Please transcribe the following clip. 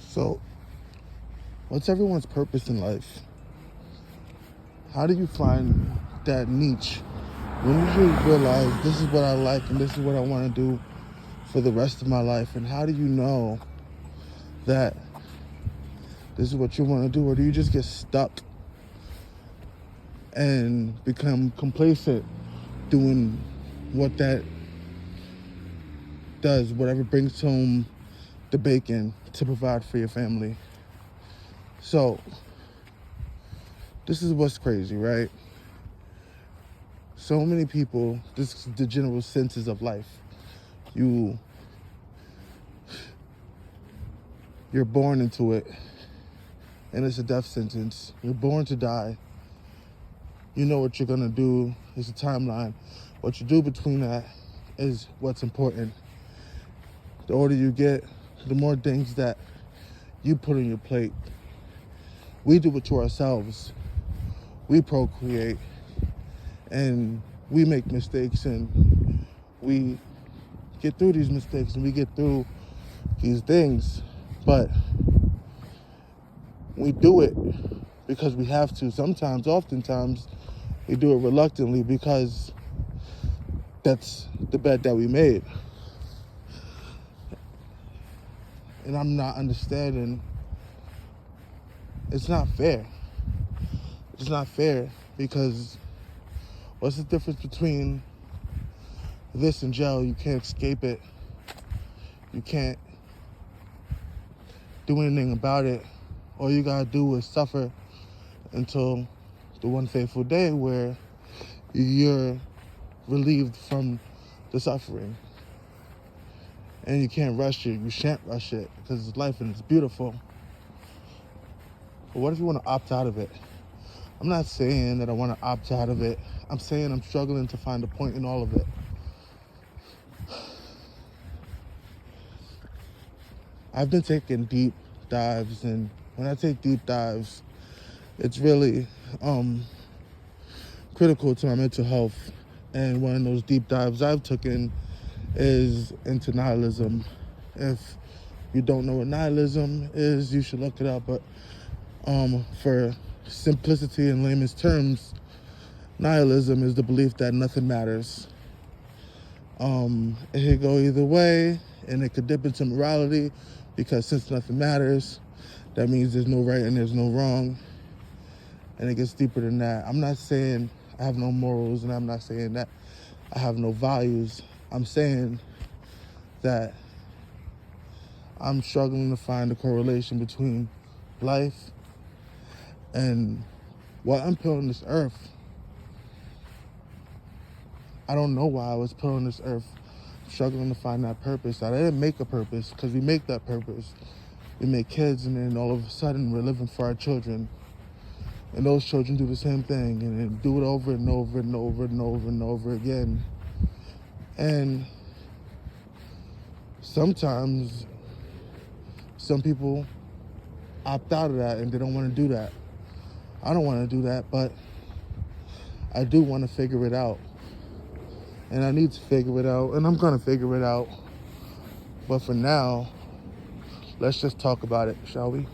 So, what's everyone's purpose in life? How do you find that niche? When did you realize this is what I like and this is what I want to do for the rest of my life? And how do you know that this is what you want to do? Or do you just get stuck and become complacent doing what that does, whatever brings home the bacon to provide for your family? So, this is what's crazy, right? So many people, this is the general senses of life. You're born into it, and it's a death sentence. You're born to die. You know what you're gonna do. It's a timeline. What you do between that is what's important. The older you get, the more things that you put on your plate. We do it to ourselves. We procreate, and we make mistakes, and we get through these mistakes, and we get through these things, but we do it because we have to. Oftentimes, we do it reluctantly because that's the bed that we made. And I'm not understanding. It's not fair. It's not fair because what's the difference between this and jail? You can't escape it. You can't do anything about it. All you gotta do is suffer until the one fateful day where you're relieved from the suffering. And you can't rush it. You shan't rush it because it's life and it's beautiful. But what if you want to opt out of it? I'm not saying that I want to opt out of it. I'm saying I'm struggling to find a point in all of it. I've been taking deep dives, and when I take deep dives, it's really critical to my mental health. And one of those deep dives I've taken is into nihilism. If you don't know what nihilism is, you should look it up. But for simplicity in layman's terms, nihilism is the belief that nothing matters. It could go either way, and it could dip into morality, because since nothing matters, that means there's no right and there's no wrong. And it gets deeper than that. I'm not saying I have no morals, and I'm not saying that I have no values. I'm saying that I'm struggling to find a correlation between life and what I'm put on this earth. I don't know why I was put on this earth, struggling to find that purpose. I didn't make a purpose, because we make that purpose. We make kids, and then all of a sudden we're living for our children. And those children do the same thing, and then do it over and over and over and over and over again. And sometimes some people opt out of that and they don't want to do that. I don't want to do that, but I do want to figure it out. And I need to figure it out, and I'm going to figure it out. But for now, let's just talk about it, shall we?